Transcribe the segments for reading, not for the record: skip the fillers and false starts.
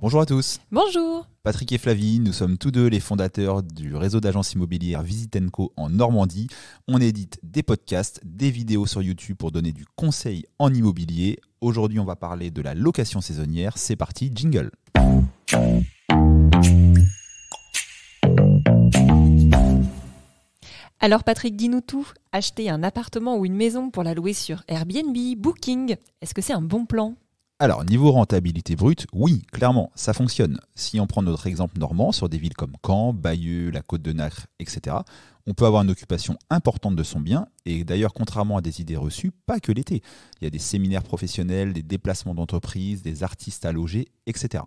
Bonjour à tous, Bonjour. Patrick et Flavie, nous sommes tous deux les fondateurs du réseau d'agences immobilières Visit & Co en Normandie. On édite des podcasts, des vidéos sur YouTube pour donner du conseil en immobilier. Aujourd'hui, on va parler de la location saisonnière. C'est parti, jingle. Alors Patrick, dis-nous tout. Acheter un appartement ou une maison pour la louer sur Airbnb, Booking, est-ce que c'est un bon plan ? Alors, niveau rentabilité brute, oui, clairement, ça fonctionne. Si on prend notre exemple normand, sur des villes comme Caen, Bayeux, la Côte de Nacre, etc., on peut avoir une occupation importante de son bien, et d'ailleurs, contrairement à des idées reçues, pas que l'été. Il y a des séminaires professionnels, des déplacements d'entreprise, des artistes à loger, etc.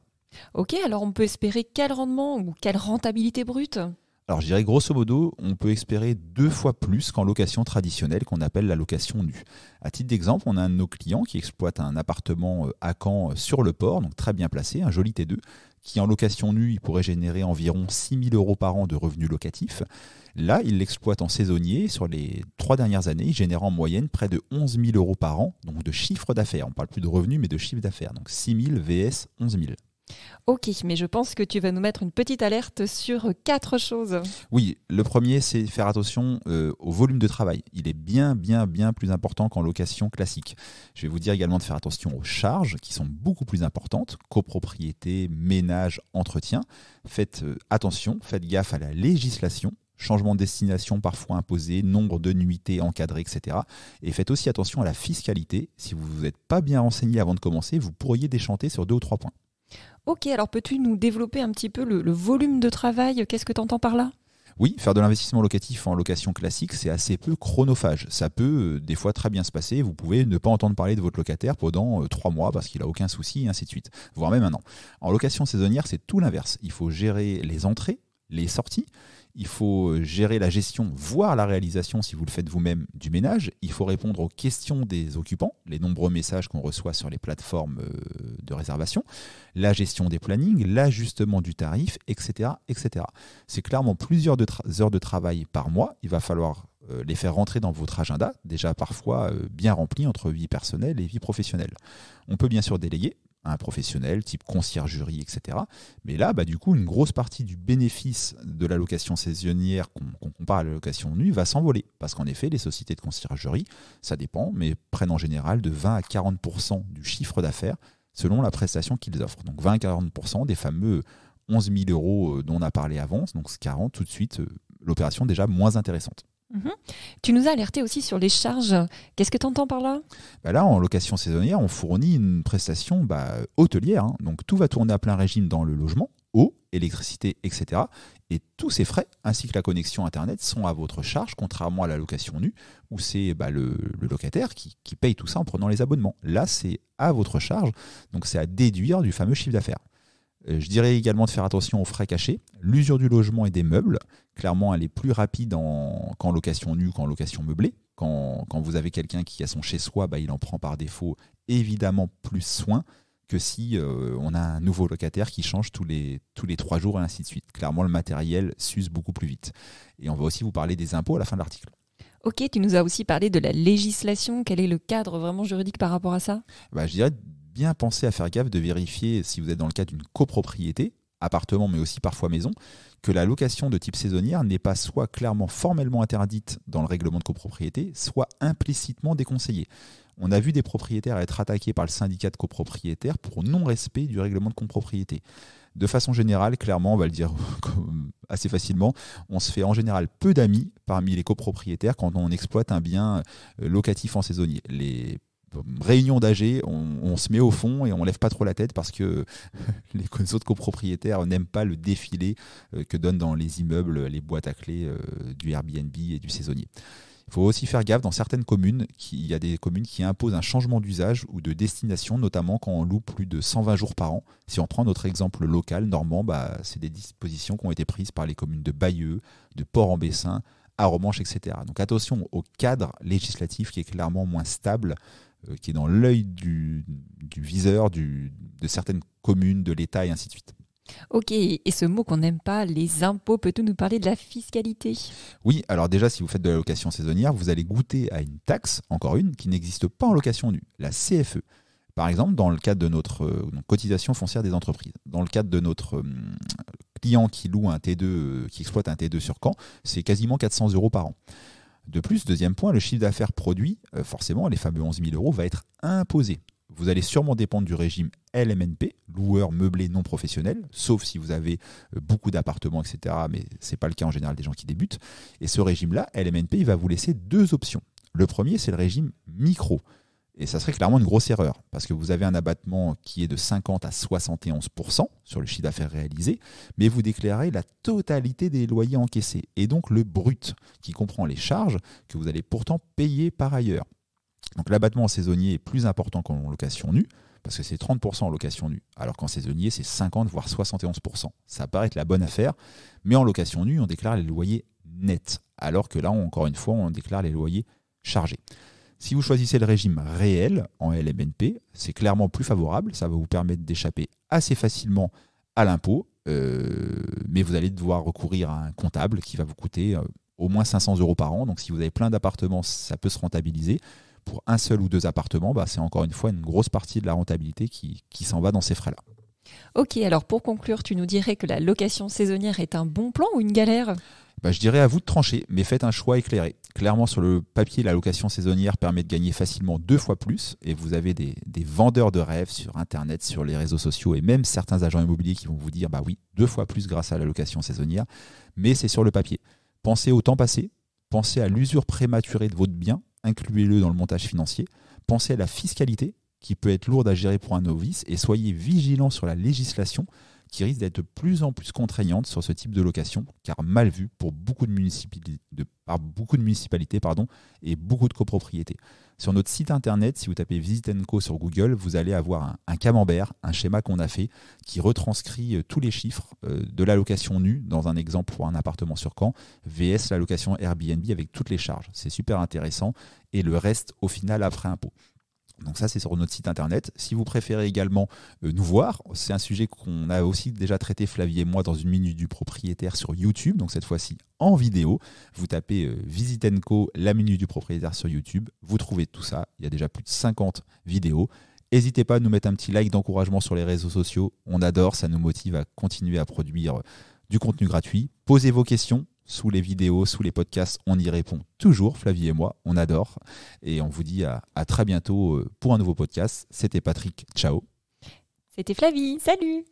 Ok, alors on peut espérer quel rendement ou quelle rentabilité brute ? Alors je dirais grosso modo, on peut espérer 2 fois plus qu'en location traditionnelle qu'on appelle la location nue. À titre d'exemple, on a un de nos clients qui exploite un appartement à Caen sur le port, donc très bien placé, un joli T2, qui en location nue, il pourrait générer environ 6 000 € par an de revenus locatifs. Là, il l'exploite en saisonnier. Sur les 3 dernières années, il génère en moyenne près de 11 000 € par an, donc de chiffre d'affaires. On ne parle plus de revenus, mais de chiffre d'affaires. Donc 6 000 vs 11 000. Ok, mais je pense que tu vas nous mettre une petite alerte sur 4 choses. Oui, le premier, c'est faire attention au volume de travail. Il est bien plus important qu'en location classique. Je vais vous dire également de faire attention aux charges qui sont beaucoup plus importantes. Copropriété, ménage, entretien. Faites attention, faites gaffe à la législation. Changement de destination parfois imposé, nombre de nuitées encadrées, etc. Et faites aussi attention à la fiscalité. Si vous n'êtes pas bien renseigné avant de commencer, vous pourriez déchanter sur 2 ou 3 points. Ok, alors peux-tu nous développer un petit peu le volume de travail ? Qu'est-ce que tu entends par là ? Oui, faire de l'investissement locatif en location classique, c'est assez peu chronophage. Ça peut des fois très bien se passer. Vous pouvez ne pas entendre parler de votre locataire pendant 3 mois parce qu'il n'a aucun souci, et ainsi de suite, voire même 1 an. En location saisonnière, c'est tout l'inverse. Il faut gérer les entrées, les sorties. Il faut gérer la gestion, voire la réalisation, si vous le faites vous-même, du ménage. Il faut répondre aux questions des occupants, les nombreux messages qu'on reçoit sur les plateformes de réservation, la gestion des plannings, l'ajustement du tarif, etc. etc. C'est clairement plusieurs heures de travail par mois. Il va falloir les faire rentrer dans votre agenda, déjà parfois bien rempli entre vie personnelle et vie professionnelle. On peut bien sûr déléguer un professionnel, type conciergerie, etc. Mais là, du coup, une grosse partie du bénéfice de la location saisonnière qu'on compare à la location nue va s'envoler. Parce qu'en effet, les sociétés de conciergerie, ça dépend, mais prennent en général de 20 à 40% du chiffre d'affaires selon la prestation qu'ils offrent. Donc 20 à 40% des fameux 11 000 € dont on a parlé avant, donc 40, tout de suite, l'opération déjà moins intéressante. Tu nous as alerté aussi sur les charges. Qu'est-ce que tu entends par là ? Là, en location saisonnière, on fournit une prestation hôtelière. Donc tout va tourner à plein régime dans le logement, eau, électricité, etc. Et tous ces frais, ainsi que la connexion Internet, sont à votre charge, contrairement à la location nue, où c'est le locataire qui paye tout ça en prenant les abonnements. Là, c'est à votre charge, donc c'est à déduire du fameux chiffre d'affaires. Je dirais également de faire attention aux frais cachés. L'usure du logement et des meubles, clairement, elle est plus rapide qu'en location nue qu'en location meublée. Quand vous avez quelqu'un qui a son chez-soi, il en prend par défaut évidemment plus soin que si on a un nouveau locataire qui change tous les 3 jours et ainsi de suite. Clairement, le matériel s'use beaucoup plus vite. Et on va aussi vous parler des impôts à la fin de l'article. Ok, tu nous as aussi parlé de la législation. Quel est le cadre vraiment juridique par rapport à ça ? Je dirais bien penser à faire gaffe de vérifier, si vous êtes dans le cas d'une copropriété, appartement mais aussi parfois maison, que la location de type saisonnière n'est pas soit clairement formellement interdite dans le règlement de copropriété, soit implicitement déconseillée. On a vu des propriétaires être attaqués par le syndicat de copropriétaires pour non-respect du règlement de copropriété. De façon générale, clairement, on va le dire assez facilement, on se fait en général peu d'amis parmi les copropriétaires quand on exploite un bien locatif en saisonnier. Les réunion d'AG, on se met au fond et on lève pas trop la tête parce que les autres copropriétaires n'aiment pas le défilé que donnent dans les immeubles les boîtes à clés du Airbnb et du saisonnier. Il faut aussi faire gaffe dans certaines communes, il y a des communes qui imposent un changement d'usage ou de destination, notamment quand on loue plus de 120 jours par an. Si on prend notre exemple local, normand, c'est des dispositions qui ont été prises par les communes de Bayeux, de Port-en-Bessin, à Romanche, etc. Donc attention au cadre législatif qui est clairement moins stable, qui est dans l'œil du viseur de certaines communes, de l'État et ainsi de suite. Ok, et ce mot qu'on n'aime pas, les impôts, peux-tu nous parler de la fiscalité ? Oui, alors déjà, si vous faites de la location saisonnière, vous allez goûter à une taxe, encore une, qui n'existe pas en location nue, la CFE. Par exemple, dans le cadre de notre cotisation foncière des entreprises, dans le cadre de notre client qui loue un T2, qui exploite un T2 sur Caen, c'est quasiment 400 € par an. De plus, deuxième point, le chiffre d'affaires produit, forcément, les fameux 11 000 €, va être imposé. Vous allez sûrement dépendre du régime LMNP, loueur meublé non professionnel, sauf si vous avez beaucoup d'appartements, etc. Mais ce n'est pas le cas en général des gens qui débutent. Et ce régime-là, LMNP, il va vous laisser deux options. Le premier, c'est le régime micro. Et ça serait clairement une grosse erreur, parce que vous avez un abattement qui est de 50 à 71% sur le chiffre d'affaires réalisé, mais vous déclarez la totalité des loyers encaissés, et donc le brut, qui comprend les charges que vous allez pourtant payer par ailleurs. Donc l'abattement en saisonnier est plus important qu'en location nue, parce que c'est 30% en location nue, alors qu'en saisonnier, c'est 50 voire 71%. Ça paraît être la bonne affaire, mais en location nue, on déclare les loyers nets, alors que là, encore une fois, on déclare les loyers chargés. Si vous choisissez le régime réel en LMNP, c'est clairement plus favorable, ça va vous permettre d'échapper assez facilement à l'impôt, mais vous allez devoir recourir à un comptable qui va vous coûter au moins 500 € par an. Donc si vous avez plein d'appartements, ça peut se rentabiliser. Pour un seul ou deux appartements, c'est encore une fois une grosse partie de la rentabilité qui s'en va dans ces frais-là. Ok, alors pour conclure, tu nous dirais que la location saisonnière est un bon plan ou une galère ? Je dirais à vous de trancher, mais faites un choix éclairé. Clairement, sur le papier, la location saisonnière permet de gagner facilement 2 fois plus, et vous avez des vendeurs de rêves sur Internet, sur les réseaux sociaux, et même certains agents immobiliers qui vont vous dire oui, 2 fois plus grâce à la location saisonnière, mais c'est sur le papier. Pensez au temps passé, pensez à l'usure prématurée de votre bien, incluez-le dans le montage financier, pensez à la fiscalité, qui peut être lourde à gérer pour un novice, et soyez vigilants sur la législation, qui risque d'être de plus en plus contraignante sur ce type de location, car mal vue pour beaucoup de municipalités, et beaucoup de copropriétés. Sur notre site internet, si vous tapez Visit & Co sur Google, vous allez avoir un camembert, un schéma qu'on a fait, qui retranscrit tous les chiffres de la location nue, dans un exemple pour un appartement sur Caen, VS la location Airbnb avec toutes les charges. C'est super intéressant, et le reste au final après impôt. Donc ça, c'est sur notre site internet. Si vous préférez également nous voir, c'est un sujet qu'on a aussi déjà traité, Flavie et moi, dans une minute du propriétaire sur YouTube. Donc cette fois-ci en vidéo. Vous tapez Visit & Co, la minute du propriétaire sur YouTube. Vous trouvez tout ça. Il y a déjà plus de 50 vidéos. N'hésitez pas à nous mettre un petit like d'encouragement sur les réseaux sociaux. On adore, ça nous motive à continuer à produire du contenu gratuit. Posez vos questions. Sous les vidéos, sous les podcasts, on y répond toujours, Flavie et moi, on adore. Et on vous dit à très bientôt pour un nouveau podcast. C'était Patrick, ciao. C'était Flavie, salut.